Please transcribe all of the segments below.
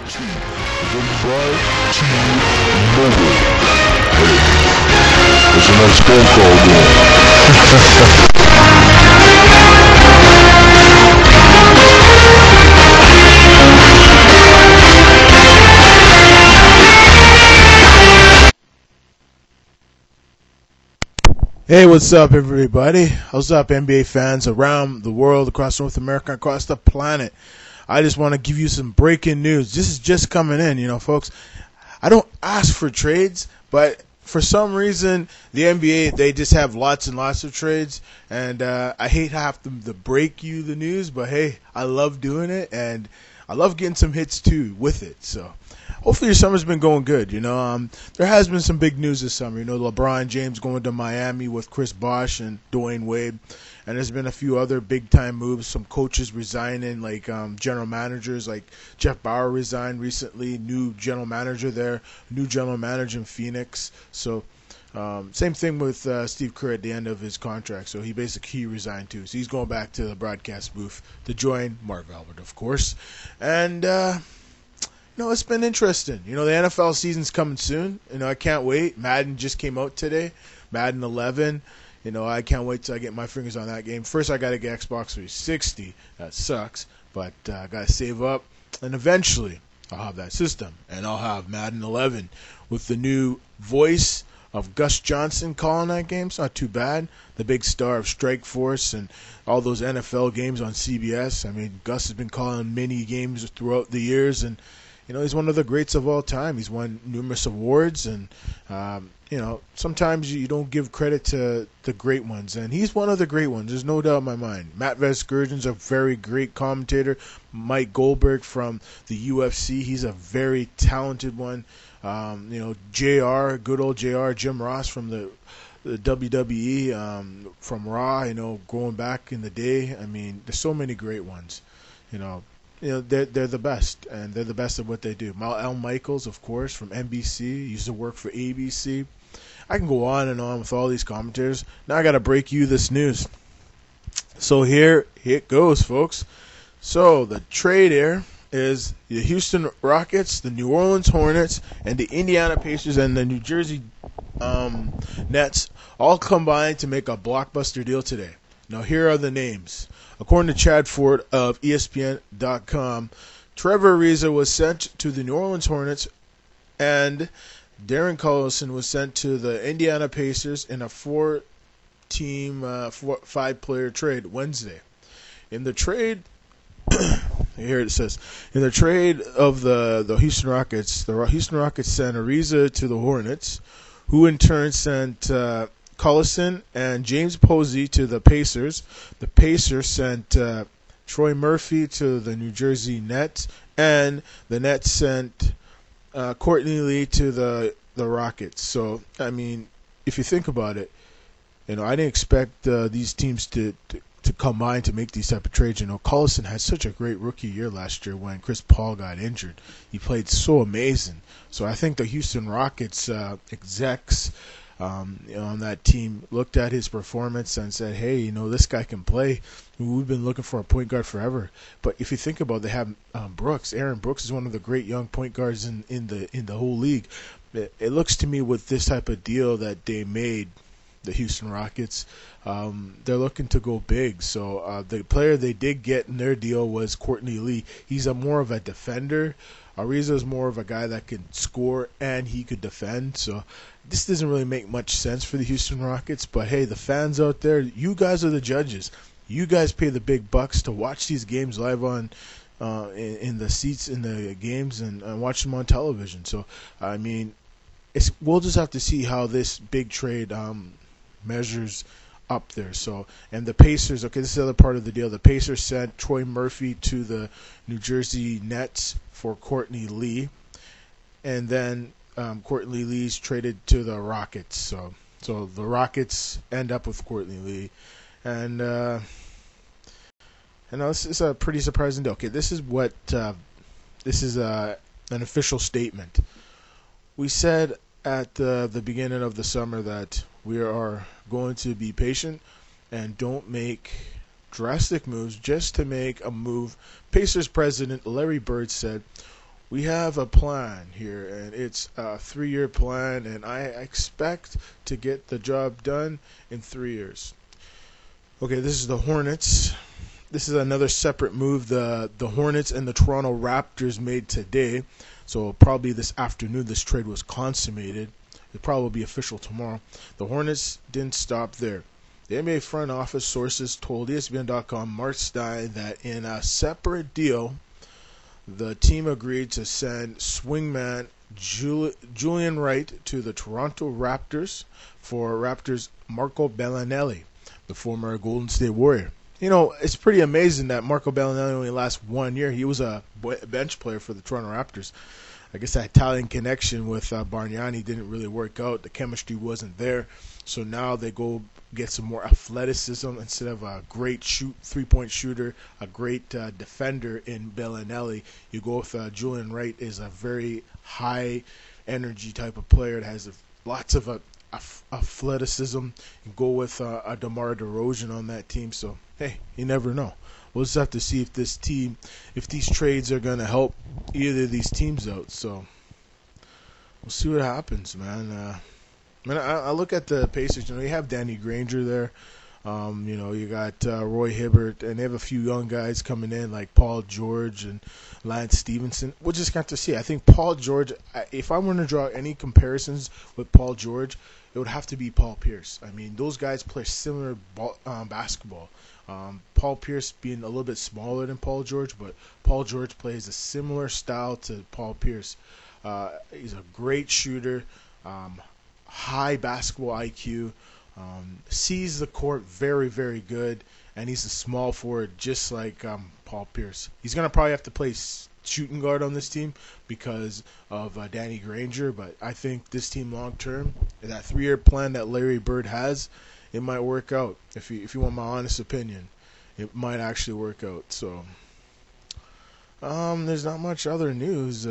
There's a nice phone call going. Hey, what's up, everybody? What's up, NBA fans around the world, across North America, across the planet? I just want to give you some breaking news. This is just coming in, folks. I don't ask for trades, but for some reason, the NBA, they just have lots and lots of trades, and I hate having to break you the news, but hey, I love doing it, and I love getting some hits, too, with it, so hopefully your summer's been going good. There has been some big news this summer. LeBron James going to Miami with Chris Bosh and Dwayne Wade. And there's been a few other big-time moves. Some coaches resigning, like general managers, like Jeff Bauer resigned recently. New general manager there. New general manager in Phoenix. So same thing with Steve Kerr at the end of his contract. So he resigned too. So he's going back to the broadcast booth to join Marv Albert, of course. And it's been interesting. The NFL season's coming soon. I can't wait. Madden just came out today. Madden 11. I can't wait till I get my fingers on that game. First, I got to get Xbox 360. That sucks. But I got to save up. And eventually, I'll have that system. And I'll have Madden 11 with the new voice of Gus Johnson calling that game. It's not too bad. The big star of Strike Force and all those NFL games on CBS. I mean, Gus has been calling many games throughout the years. And he's one of the greats of all time. He's won numerous awards, and sometimes you don't give credit to the great ones, and he's one of the great ones. There's no doubt in my mind. Matt Vasgersian's a very great commentator. Mike Goldberg from the UFC, he's a very talented one. JR, good old JR, Jim Ross from the WWE, from Raw. Going back in the day. I mean, there's so many great ones. They're the best, and they're the best at what they do. Al Michaels, of course, from NBC, used to work for ABC. I can go on and on with all these commentators. Now I got to break you this news. So here it goes, folks. So the trade here is the Houston Rockets, the New Orleans Hornets, and the Indiana Pacers and the New Jersey Nets all combined to make a blockbuster deal today. Now here are the names. According to Chad Ford of ESPN.com, Trevor Ariza was sent to the New Orleans Hornets, and Darren Coillson was sent to the Indiana Pacers in a four-team, five-player trade Wednesday. In the trade, here it says, in the trade of the Houston Rockets sent Ariza to the Hornets, who in turn sent Coillson and James Posey to the Pacers. The Pacers sent Troy Murphy to the New Jersey Nets, and the Nets sent Courtney Lee to the Rockets. So, I mean, if you think about it, I didn't expect these teams to combine to make these type of trades. Coillson had such a great rookie year last year when Chris Paul got injured. He played so amazing. So I think the Houston Rockets execs on that team looked at his performance and said, hey, this guy can play. We've been looking for a point guard forever. But if you think about it, they have Brooks. Aaron Brooks is one of the great young point guards in the whole league. It looks to me with this type of deal that they made, the Houston Rockets, they're looking to go big. So the player they did get in their deal was Courtney Lee. He's more of a defender. Ariza is more of a guy that can score and he could defend. So this doesn't really make much sense for the Houston Rockets. But, hey, the fans out there, you guys are the judges. You guys pay the big bucks to watch these games live on in the seats in the games and watch them on television. So, I mean, we'll just have to see how this big trade measures up there. So, and the Pacers, okay, this is the other part of the deal. The Pacers sent Troy Murphy to the New Jersey Nets for Courtney Lee, and then Courtney Lee's traded to the Rockets. So the Rockets end up with Courtney Lee, and this is a pretty surprising deal. Okay, this is what this is an official statement. We said at the beginning of the summer that we are going to be patient and don't make drastic moves just to make a move. Pacers president Larry Bird said, we have a plan here, and it's a 3-year plan, and I expect to get the job done in 3 years. Okay, this is the Hornets. This is another separate move the Hornets and the Toronto Raptors made today. So probably this afternoon this trade was consummated. It'll probably be official tomorrow. The Hornets didn't stop there. The NBA front office sources told ESPN.com Mark Stein that in a separate deal, the team agreed to send swingman Julian Wright to the Toronto Raptors for Raptors Marco Bellinelli, the former Golden State Warrior. You know, it's pretty amazing that Marco Bellinelli only lasts 1 year. He was a bench player for the Toronto Raptors. I guess that Italian connection with Bargnani didn't really work out. The chemistry wasn't there. So now they go get some more athleticism instead of a great three-point shooter, a great defender in Bellinelli. You go with Julian Wright, is a very high energy type of player that has lots of athleticism. You go with a DeMar DeRozan on that team. So hey, you never know. We'll just have to see if these trades are going to help either of these teams out. So we'll see what happens, man. I look at the Pacers. You know, you have Danny Granger there. You know, you got Roy Hibbert, and they have a few young guys coming in like Paul George and Lance Stevenson. We'll just have to see. I think Paul George, if I'm going to draw any comparisons with Paul George, it would have to be Paul Pierce. I mean, those guys play similar basketball. Paul Pierce being a little bit smaller than Paul George, but Paul George plays a similar style to Paul Pierce. He's a great shooter, high basketball IQ, sees the court very, very good, and he's a small forward just like Paul Pierce. He's going to probably have to play shooting guard on this team because of Danny Granger, but I think this team long term, that 3-year plan that Larry Bird has, it might work out. If you want my honest opinion, it might actually work out. So there's not much other news.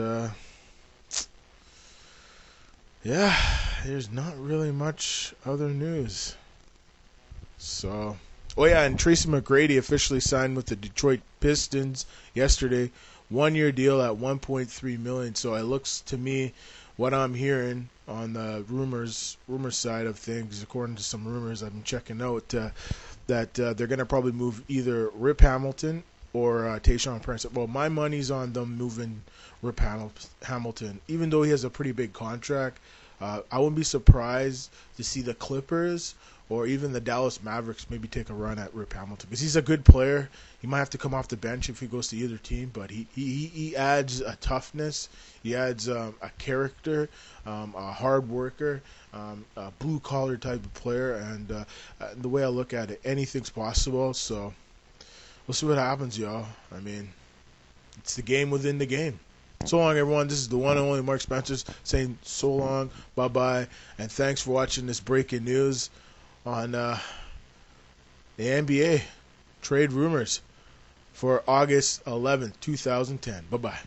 Yeah, there's not really much other news. So, oh yeah, and Tracy McGrady officially signed with the Detroit Pistons yesterday. 1-year deal at $1.3 million. So it looks to me, what I'm hearing on the rumor side of things, according to some rumors I've been checking out, that they're going to probably move either Rip Hamilton or Tayshaun Prince. Well, my money's on them moving Rip Hamilton, even though he has a pretty big contract. I wouldn't be surprised to see the Clippers or even the Dallas Mavericks maybe take a run at Rip Hamilton because he's a good player. He might have to come off the bench if he goes to either team, but he adds a toughness, he adds a character, a hard worker, a blue collar type of player, and the way I look at it, anything's possible. So we'll see what happens, y'all. I mean, it's the game within the game. So long, everyone. This is the one and only Mark Spencer saying so long, bye-bye, and thanks for watching this breaking news on the NBA trade rumors for August 11th, 2010. Bye-bye.